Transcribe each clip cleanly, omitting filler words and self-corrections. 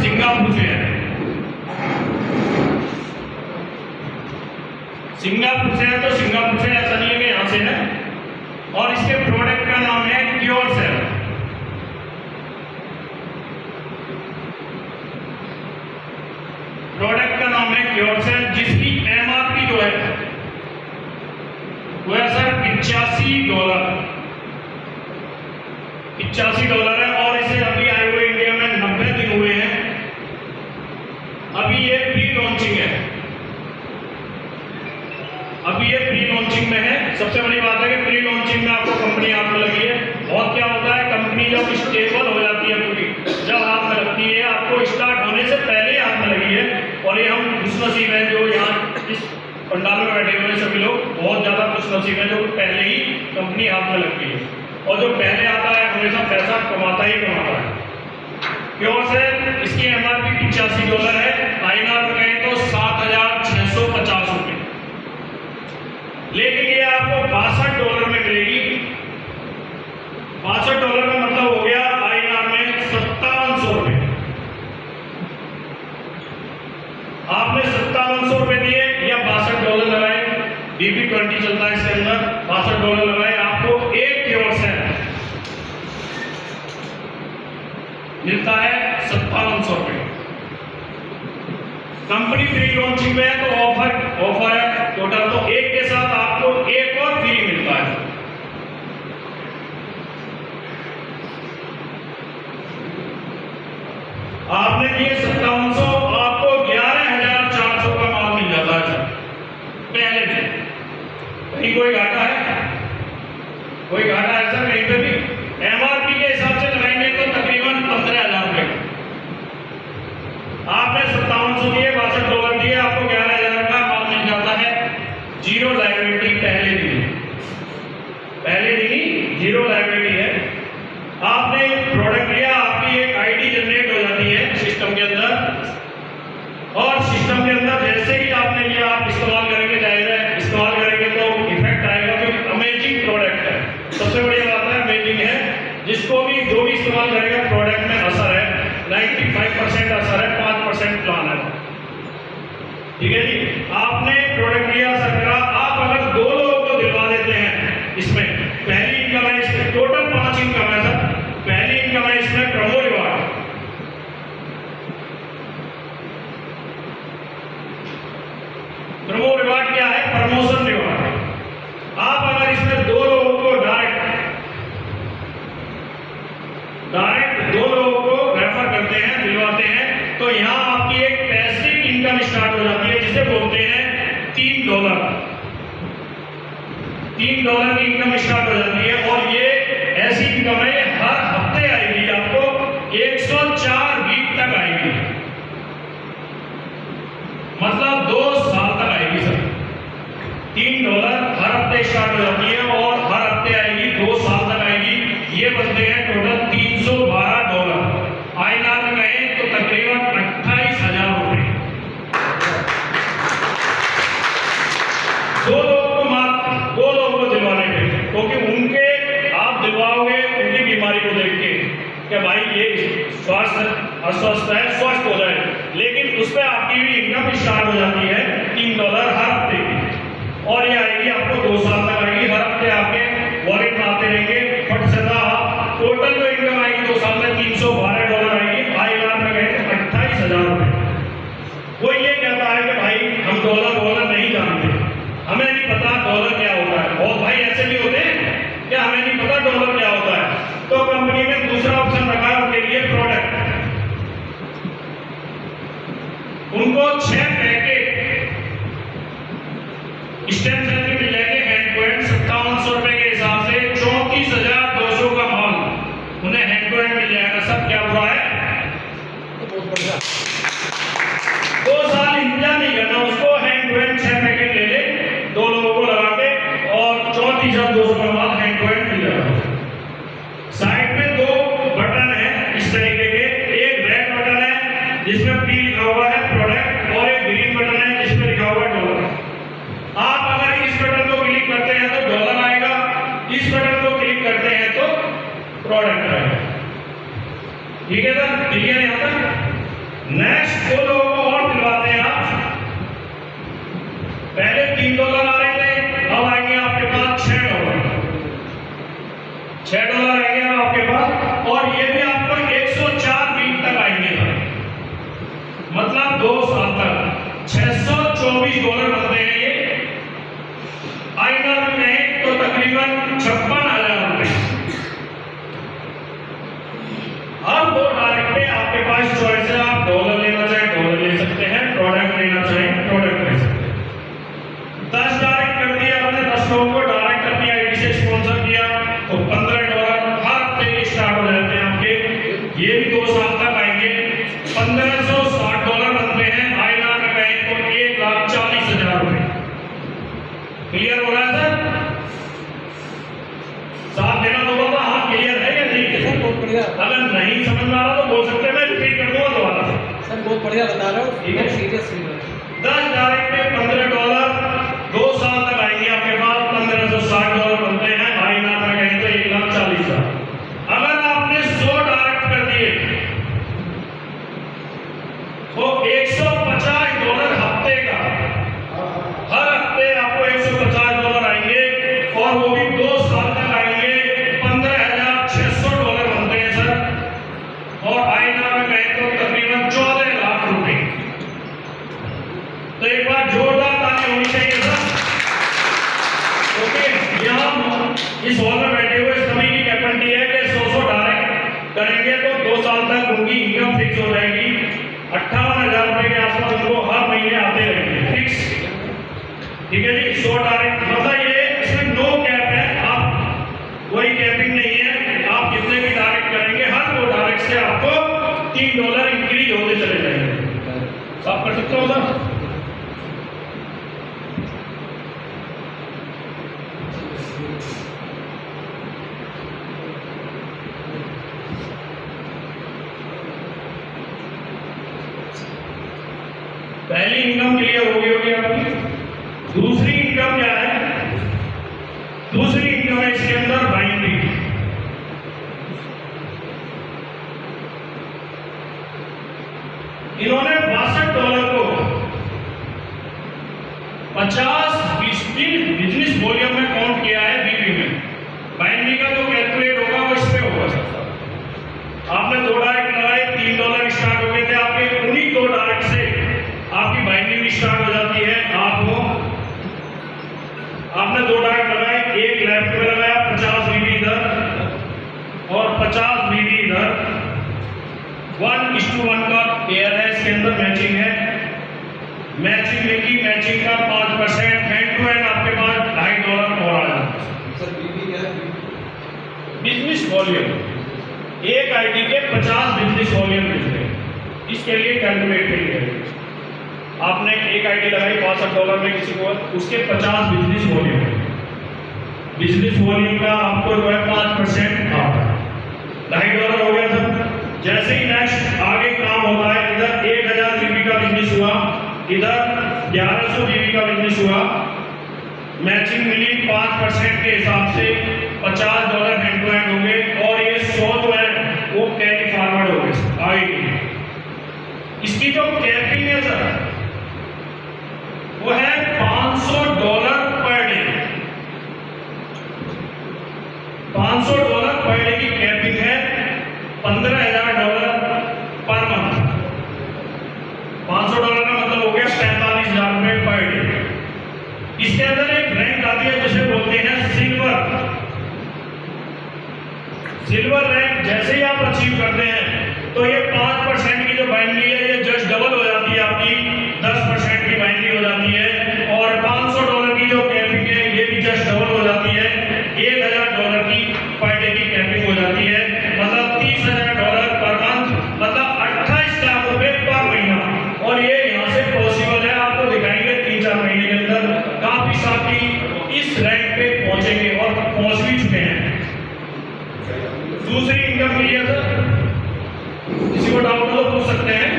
Singapore से है, Singapore से है। तो सिंगापुर से ऐसा नहीं है कि यहाँ से है। और इसके प्रोडक्ट का नाम है क्योरसेल। प्रोडक्ट का नाम है क्योरसेल, जिसकी एमआरपी जो है वो है सर $85। $85 है। और इसे अभी आए हुए इंडिया में 90 दिन हुए हैं। अभी ये प्री लॉन्चिंग है, अभी ये प्री लॉन्चिंग में है। सबसे बड़ी बात है कि प्री लॉन्चिंग में आपको कंपनी हाथ में लगी है। बहुत क्या होता है, कंपनी जब स्टेबल हो जाती है पूरी, जब हाथ में लगती है, आपको स्टार्ट होने से पहले हाथ में लगी है। और ये हम खुशनसीब हैं जो यहाँ इस पंडाल में बैठे हुए सभी लोग, बहुत ज़्यादा खुशनसीब हैं जो पहले ही कंपनी हाथ में लगती है। और जो पहले आता है हमेशा पैसा कमाता ही कमाता है। क्योरसेल इसकी एमआरपी $85 है। INR में कहें तो 7,650 रुपये, लेकिन ये आपको $62 में मिलेगी। $62 का मतलब हो गया INR में 5700 रुपये। आपने 5700 रुपये दिए या $62 लगाए, BB20 चलता है इसके अंदर, $62 लगाए, आपको एक क्योरसेल मिलता है 5700 रुपये। कंपनी प्री लॉन्चिंग में है तो ऑफर है टोटल, तो एक के साथ आपको एक और फ्री मिलता है। आपने दिए 5700, आपको 11,400 का माल मिल जाता है सर पहले दिन। कहीं कोई घाटा है? कोई घाटा है सर कहीं पे भी? एमआरपी के हिसाब से लगाएंगे तो तकरीबन 15,000 रुपए। आपने 5700 दिए, $62 दिए, आपको 11,000 का माल मिल जाता है। जीरो लायबिलिटी पहले दिन ही जीरो लायबिलिटी है। आपने प्रोडक्ट लिया, आपकी एक आईडी जनरेट हो जाती है सिस्टम के अंदर, और सिस्टम के अंदर जैसे ही आपने लिया आप इस्तेमाल करेंगे, जाहिर है इस्तेमाल करेंगे तो इफेक्ट आएगा। तो अमेजिंग प्रोडक्ट है, सबसे बढ़िया बात है अमेजिंग है। जिसको भी जो भी इस्तेमाल करेगा प्रोडक्ट में असर है, 95% असर है, 5% प्लान है। ठीक है जी, आपने प्रोडक्ट लिया असर करा। आप अगर 2 लोगों को दिलवा देते हैं, इसमें पहली इनकम है, इसमें टोटल 5 इनकम है सर। पहली इनकम है इसमें प्रोमो रिवार्ड, प्रमो रिवार्ड क्या है? Promotion reward. आप अगर इसमें 2 लोगों को डायरेक्ट 2 लोगों को रेफर करते हैं, दिलवाते हैं, तो यहां आपकी एक पैसिव इनकम स्टार्ट हो जाती है, जिसे बोलते हैं $3। $3 की इनकम स्टार्ट हो जाती है। और ये ऐसी इनकम है, हर हफ्ते आएगी, आपको 104 वीक तक आएगी, मतलब 2 साल तक आएगी सर। $3 हर हफ्ते स्टार्ट हो जाती है और हर हफ्ते आएगी, 2 साल तक आएगी। ये बनते हैं टोटल $312। INR में कहें तो तकरीबन 28,000 रुपये। 2 लोगों को दिलवाने पे, क्योंकि उनके आप दिलवाओगे उनकी बीमारी को देख के कि भाई ये स्वास्थ्य अस्वस्थ है, स्वस्थ हो जाए, लेकिन उस पर आपकी भी इनकम स्टार्ट हो जाती है $3 हर हफ्ते की। और ये आएगी आपको 2 साल तक आएगी। हर हफ्ते आपके वॉलेट में आते रहेंगे, फट से टोटल जो इनकम आएगी 2 साल में $312 आएगी। INR में कहें तो 28,000 रुपये। वो ये कहता है कि भाई हम डॉलर नहीं जानते, हमें नहीं पता डॉलर क्या होता है। बहुत भाई ऐसे भी होते हैं कि हमें नहीं पता डॉलर क्या होता है। तो कंपनी ने दूसरा ऑप्शन रखा है उनके लिए, प्रोडक्ट। उनको 6 पैकेट स्टेम सेल के मिल जाएंगे हैंड टू हैंड। 5700 रुपए के हिसाब से 34,200 का माल उन्हें हैंड टू हैंड मिल जाएगा। सब क्या हुआ है, 2 साल इंतजार नहीं करना उसको, हैंड टू हैंड 6 पैकेट ले ले 2 लोगों को लगा के, और 34,200 का माल हैंड टू हैंड मिल जाएगा। साइड में 2 बटन है इस तरीके के, एक रेड बटन है जिसमें P लिखा हुआ है प्रोडक्ट, और एक ग्रीन बटन है जिसमें लिखा हुआ है डॉलर। आप अगर इस बटन को क्लिक करते हैं तो डॉलर आएगा, इस बटन को क्लिक करते हैं तो प्रोडक्ट आएगा। ठीक है सर, क्लियर है यहाँ तक? नेक्स्ट दो लोगों को और दिलवाते हैं आप। पहले $3 आ रहे थे, अब आएंगे आपके पास $6। $6 आएंगे आपके पास, और ये भी आपको 104 वीक तक आएंगे, मतलब 2 साल तक $624 बनते हैं ये। आईएनआर में कहें तो तकरीबन 56,000 रुपए। अब 2 डायरेक्ट पे आपके पास चॉइस है, आप डॉलर लेना चाहें डॉलर ले सकते हैं, प्रोडक्ट लेना चाहें प्रोडक्ट ले सकते हैं। 10 डायरेक्ट कर दिया आपने, 10 लोगों को डायरेक्ट अपनी आईडी से स्पॉन्सर किया तो $15 हर हफ्ते के स्टार्ट हो जाते हैं आपके। ये भी 2 साल तक आएंगे, $1560 बनते हैं। आईएनआर में कहें तो 1,40,000 रुपए। क्लियर हो रहा है सर? साथ देना दोनों का, हाँ क्लियर है या नहीं? सर बहुत बढ़िया। अगर नहीं समझ में आ रहा तो बोल सकते हैं, मैं रिपीट कर दूंगा दोबारा से। सर बहुत बढ़िया बता रहे हो, ठीक है। सीरियस 10 डायरेक्ट पे $15, 2 साल तक आएंगे आपके पास, $1560 बनते हैं। आईएनआर में कहें तो 1,40,000। अगर आपने 100 डायरेक्ट कर दिए तो $150 हफ्ते का, हर हफ्ते आपको $150 आएंगे, और वो भी 2 साल तक आएंगे। $15,600 बनते हैं सर, और आईएनआर में कहें तो तकरीबन 14 लाख रुपए। तो एक बार जोरदार ताली होनी चाहिए सर। ओके, यहाँ इस हॉल में बैठे हुए सभी की कैपेसिटी है कि 100 डायरेक्ट करेंगे तो 2 साल तक उनकी इनकम फिक्स हो जाएगी। 58,000 रुपए के आसपास उनको हर महीने आते रहेंगे फिक्स। ठीक है जी। 100 डायरेक्ट मतलब ये इसमें नो कैप है, आप कोई कैपिंग नहीं है, आप जितने भी डायरेक्ट करेंगे हर 2 डायरेक्ट से आपको $3 इंक्रीज होते चले जाएंगे। आप कर सकते हो सर? पहली इनकम क्लियर होगी आपकी। दूसरी इनकम क्या है? दूसरी इनकम है इसके अंदर बाइंडिंग। इन्होंने $62 को 50-20 बिजनेस वॉल्यूम में काउंट किया है बीबी में। बाइंडिंग का जो कैलकुलेट होगा वो इस पे होगा सर। आपने 2 डायरेक्ट लगाए, $3 स्टार्ट हो गए थे आपके, उन्हीं 2 डायरेक्ट से आपकी बाइंडिंग भी स्टार्ट हो जाती है। आपने 2 डायरेक्ट लगाए, एक लेफ्ट में लगाया, 50 बीबी इधर और 50 बीबी इधर, 1:1 का पेयर है, इसके अंदर मैचिंग है। मैचिंग में की मैचिंग का 5% हैंड टू हैंड आपके पास $2.5 और आ जाता है सर। बीबी क्या है? Business volume. एक आईडी के 50 बिजनेस वॉल्यूम मिलते हैं, इसके लिए कैलकुलेट करिए। आपने एक आईडी लगाई $62 में किसी को, उसके 50 बिजनेस वॉल्यूम है। बिजनेस वॉल्यूम का आपको जो है 5% आता है, $2.5 हो गया सर। जैसे ही नेक्स्ट आगे काम होता है, इधर 1,000 बीबी का बिजनेस हुआ, इधर 1100 बीबी का बिजनेस हुआ, मैचिंग मिली 5% के हिसाब से $50 हैंड टू हैंड हो गए, और ये 100 जो है वो कैरी फॉरवर्ड हो गए आईडी। इसकी जो कैपिंग है सर वो है $500 पर डे। $500 पर डे की कैपिंग है, $15,000 पर मंथ। $500 का मतलब हो गया $45,000 रुपए पर डे। इसके अंदर एक रैंक आती है जिसे बोलते हैं सिल्वर। सिल्वर रैंक जैसे ही आप अचीव करते हैं तो ये 5% की जो बाइंडिंग है ये जस्ट डबल हो जाती है, आपकी 10% की बाइंडिंग हो जाती है, और $500 की जो कैपिंग है ये भी जस्ट डबल हो जाती है, $1,000 की पर डे की कैपिंग हो जाती है, मतलब $30,000 पर मंथ, मतलब 28 लाख रुपए पर महीना। और ये यहाँ से पॉसिबल है, आपको दिखाएंगे 3-4 महीने के अंदर काफी साथी इस रैंक पे पहुंचेंगे और पहुंच भी चुके हैं। दूसरी इनकम क्लियर सर? किसी को डाउट हो तो पूछ सकते हैं।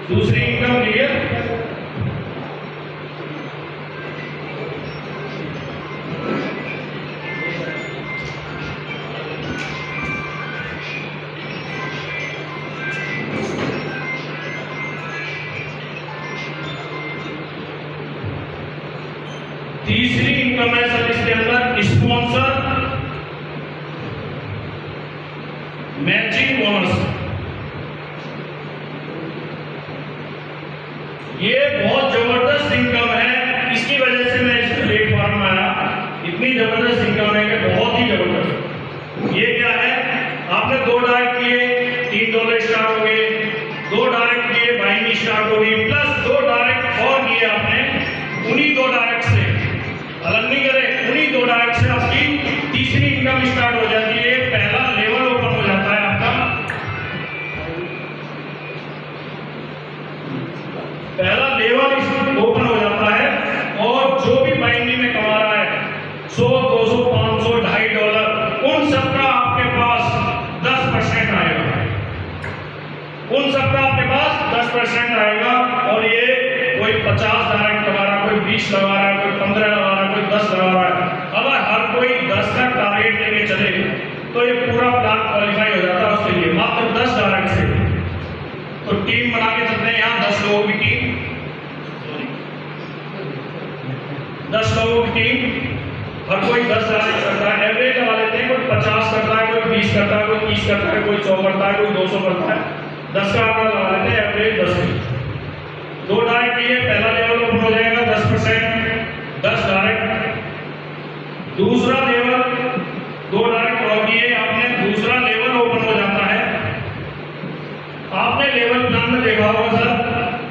दूसरी इनकम क्लियर? इनकम है सर इसके अंदर स्पॉन्सर, मैचिंग बोनस। ये बहुत जबरदस्त इनकम है, इसकी वजह से मैं इस प्लेटफॉर्म में आया। इतनी जबरदस्त इनकम है कि बहुत ही जबरदस्त। ये क्या है, आपने 2 डायरेक्ट किए, $3 स्टार्ट हो गए, 2 डायरेक्ट किए, बाइंग स्टार्ट हो गई, प्लस 2 डायरेक्ट और किए आपने। उन्हीं 2 डायरेक्ट से अलग नहीं करे, उन्हीं 2 डायरेक्ट से आपकी तीसरी इनकम स्टार्ट हो जाती है। पहला लेवल ओपन हो जाता है आपका, पहला लेवल ओपन हो जाता है। और जो भी बाइंडिंग में कमा रहा है 100, 200, 500, $2.5, उन सबका आपके पास 10% आएगा, उन सबका आपके पास 10% आएगा। और ये कोई 50 डायरेक्ट लगा रहा है, कोई 20 लगा रहा है, कोई 15 लगा रहा है, कोई 10 लगा रहा है। अगर हर कोई 10 का टारगेट लेके चले तो ये पूरा प्लान क्वालिफाई हो जाता है उसके लिए, मात्र 10 डायरेक्ट से। तो टीम बना के चलते हैं यहाँ, 10 लोगों की टीम, 10 लोगों की टीम, हर कोई 10 डायरेक्ट करता है। एवरेज लगा लेते हैं, कोई 50 करता है, कोई 20 करता है, कोई 30 करता है, कोई 100 करता है, कोई 200 करता है। 10 का आंकड़ा लगा लेते हैं, एवरेज 10। 2 डायरेक्ट किए, पहला लेवल ओपन हो जाएगा 10%, 10 डायरेक्ट। दूसरा लेवल, 2 डायरेक्ट और किए आपने, दूसरा लेवल ओपन हो जाता है। आपने लेवल प्लान में देखा होगा सर,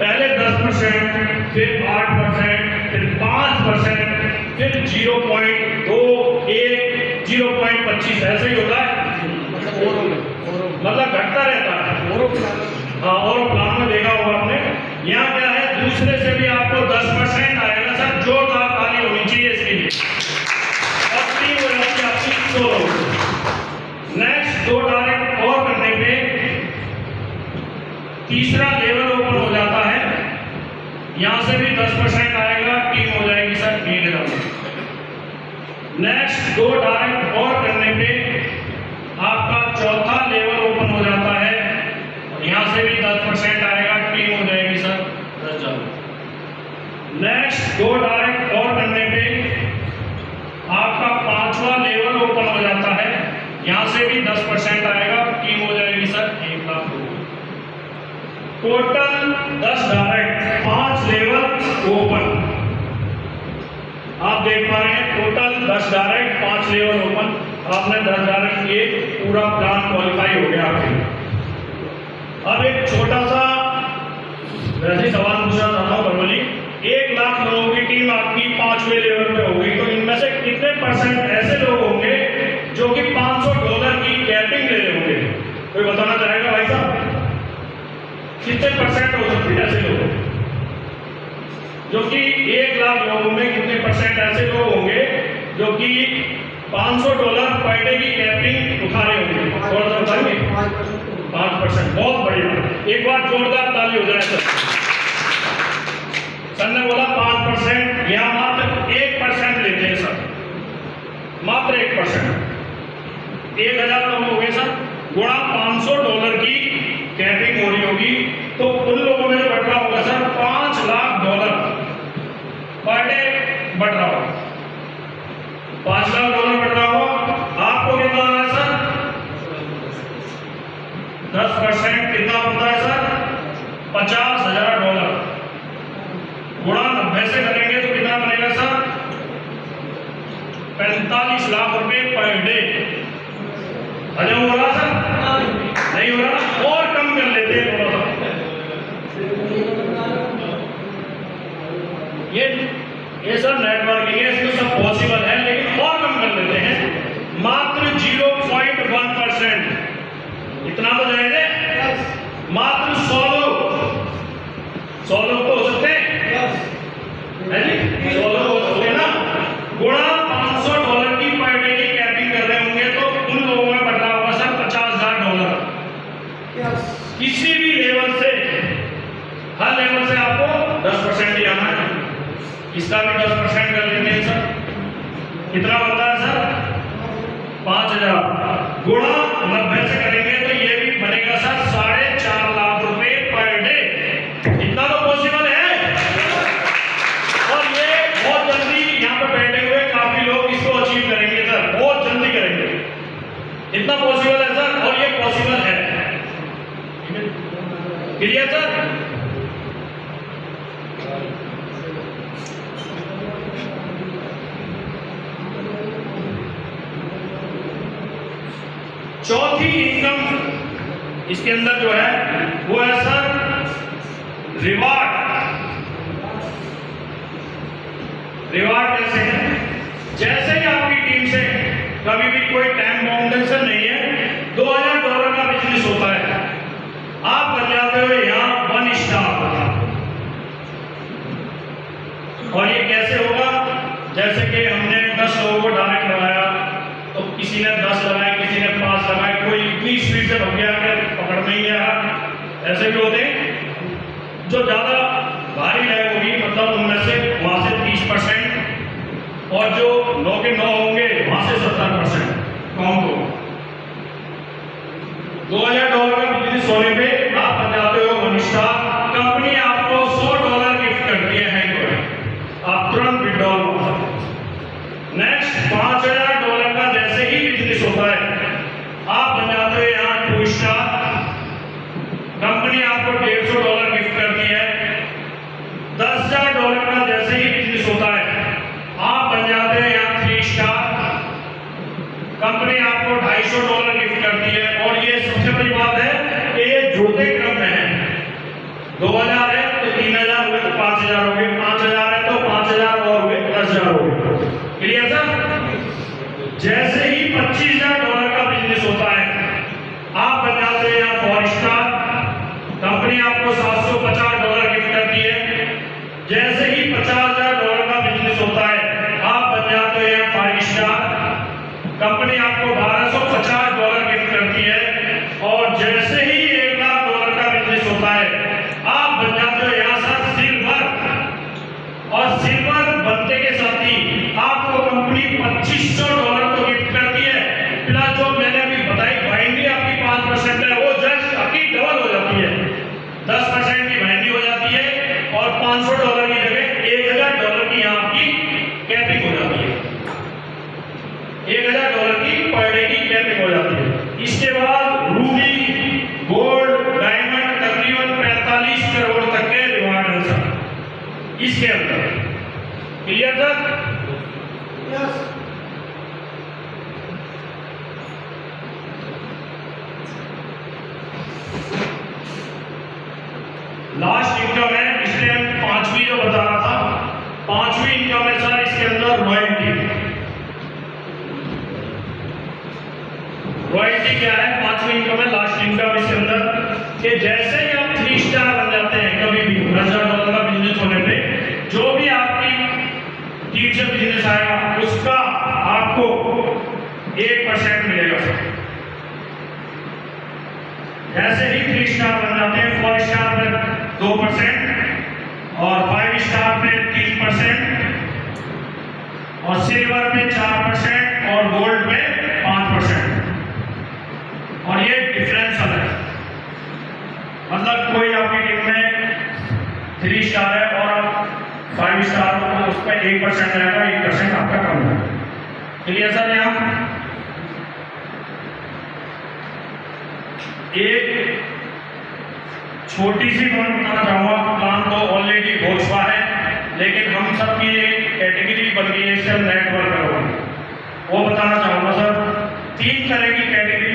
पहले 10%, फिर 8%, फिर 5%, फिर 0.2, 1, 0.25, ऐसे ही होता है, मतलब घटता रहता है। हाँ, और प्लान में देखा होगा आपने। यहाँ क्या है, दूसरे से भी आपको 10% आएगा सर, जोरदार ताली होनी चाहिए इसके लिए। और 3 हो जाती है आपकी 100। नेक्स्ट 2 डायरेक्ट और करने पे तीसरा लेवल ओपन हो जाता है, यहाँ से भी 10% आएगा, टीम हो जाएगी सर 3000। नेक्स्ट 2 डायरेक्ट और करने पे आपका चौथा लेवल ओपन हो जाता है, यहाँ से भी 10% आएगा, टीम हो जाएगी सर 10,000। नेक्स्ट 2 डायरेक्ट और करने पे आपका 5वां लेवल ओपन हो जाता है, यहाँ से भी 10% आएगा, टीम हो जाएगी sir 1 lakh. Total 10 direct, 5 level open. आप देख पा रहे हैं, टोटल 10 डायरेक्ट, 5 लेवल ओपन। आपने 10 डायरेक्ट किए, पूरा प्लान क्वालिफाई हो गया आपके। अब एक छोटा सा वैसे सवाल पूछना चाहता हूँ बरवली, 1 लाख लोगों की टीम आपकी 5वें लेवल पे होगी, तो इनमें से कितने % ऐसे लोग होंगे जो कि $500 की कैपिंग ले रहे होंगे? कोई बताना चाहेगा भाई साहब? कितने % हो सकते हैं ऐसे लोग जो कि 1 लाख लोगों में कितने % ऐसे लोग होंगे जो कि $500 पर डे की कैपिंग उठा रहे होंगे? थोड़ा सा बताएंगे। 5%, बहुत बढ़िया, एक बार जोरदार ताली हो जाए सर। सर ने बोला 5%, यहाँ मात्र 1% लेते हैं सर, मात्र 1%। 1000 लोग हो गए सर, गुणा $500 की कैपिंग हो रही होगी, तो उन लोगों में बढ़ रहा होगा सर $5 लाख पर डे बढ़ रहा होगा, $5 लाख बढ़ रहा होगा। आपको कितना आना है सर? 10% कितना बनता है सर? $50,000। गुणा 90 से करेंगे तो कितना बनेगा सर? 45 लाख रुपए पर डे। हजम हो रहा सर? नहीं हो रहा, और कम कर लेते हैं थोड़ा सा। ये सर नेटवर्किंग है, इसमें सब पॉसिबल है, लेकिन और कम कर लेते हैं, मात्र 0.1%। इतना तो जाएंगे, मात्र 100 लोग, 100 लोग तो हो सकते हैं, है जी, 100 लोग हो सकते हैं ना। गुणा $500 की पर डे की कैपिंग कर रहे होंगे, तो उन लोगों में बढ़ रहा होगा सर $50,000। किसी भी लेवल से, हर लेवल से आपको 10% ही आना है। इसका भी 10% कर लेते हैं सर, कितना बनता है सर? 5,000 गुणा 90 से करेंगे तो ये भी बनेगा सर 4.5 लाख रुपए पर डे। इतना तो पॉसिबल है, और ये बहुत जल्दी यहाँ पे बैठे हुए काफी क्लियर सर? चौथी इनकम इसके अंदर जो है वो है सर रिवार्ड। रिवार्ड कैसे है? जैसे ही आपकी टीम से कभी भी कोई टाइम बाउंडेशन नहीं है, $2000 का बिजनेस होता है, आप बन जाते हो यहाँ 1 स्टार। और ये कैसे होगा? जैसे कि हमने 10 लोगों को डायरेक्ट लगाया, तो किसी ने 10 लगाए, किसी ने 5 लगाए, कोई इतनी स्पीड से भग गया कि पकड़ में ही आया। ऐसे भी होते हैं। जो ज़्यादा भारी लैग होगी, मतलब उनमें से वहाँ से 30% और जो 9 के 9 होंगे वहाँ से 70% काउंट होगा। $2000 का बिजनेस होने पे आप बन जाते हो 1 स्टार। कंपनी आपको $100 गिफ्ट करती है, आप तुरंत विड्रॉल कर सकते हो। नेक्स्ट $5000 का जैसे ही बिजनेस होता है, आप बन जाते हो यहाँ 2 स्टार। कंपनी आपको $150 गिफ्ट करती है। $10,000 का जैसे ही बिजनेस होता है, आप बन जाते हैं यहाँ 3 स्टार। कंपनी आपको $250 गिफ्ट करती है। और ये सबसे बड़ी बात है कि ये जुड़ते क्रम में है। 2000 है तो 3000 हुए तो 5000 हो गए, 5000 है तो 5000 और हुए 10000 हो गए। Clear sir? जैसे ही $25000 का बिजनेस होता है, आप बन जाते हैं यहाँ 4 स्टार। कंपनी आपको $750 गिफ्ट करती है। जैसे ही $50000 का बिजनेस होता है, आप बन जाते हैं यहाँ 5 स्टार। कंपनी आपको $1250 गिफ्ट करती है। और जैसे ही $1,00,000 का बिजनेस होता है, आप बन जाते हो यहाँ सर सिल्वर। और सिल्वर बनते के साथ ही आपको कंपनी $2500 तो गिफ्ट करती है। प्लस जो मैंने अभी बताई बाइंडिंग आपकी 5% है, वो जस्ट आपकी डबल हो जाती है। 10% की बाइंडिंग हो जाती है और $500 की जगह $1000 की यहाँ आपकी कैपिंग हो जाती है। $1000 की पर डे की कैपिंग हो जाती है। इसके बाद रूबी, गोल्ड, डायमंड तकरीबन 45 करोड़ तक के रिवार्ड है सर इसके अंदर। Clear sir? Yes. Last income है, इसलिए हम 5वीं जो बता रहा था, 5वीं इनकम है सर इसके अंदर रॉयल्टी। रॉयल्टी क्या है? 5वीं इनकम है, लास्ट इनकम इसके अंदर कि जैसे ही आप 3 स्टार बन जाते हैं, कभी भी $10,000 का बिजनेस होने पे, जो भी आपकी टीम से बिजनेस आएगा उसका आपको 1% मिलेगा सर। जैसे ही 3 स्टार बन जाते हैं, 4 स्टार में 2% और 5 स्टार में 3% और सिल्वर में 4% और गोल्ड में 5%। और ये डिफरेंशियल है, मतलब कोई आपकी टीम में 3 स्टार है और आप 5 स्टार हो तो उस पर 1% रहेगा, 1% आपका कम है। Clear sir? यहाँ एक छोटी सी बात बताना चाहूँगा। प्लान तो ऑलरेडी हो चुका है, लेकिन हम सब की एक कैटेगरी बन गई है नेटवर्क। वो बताना चाहूँगा सर, 3 तरह की कैटेगरी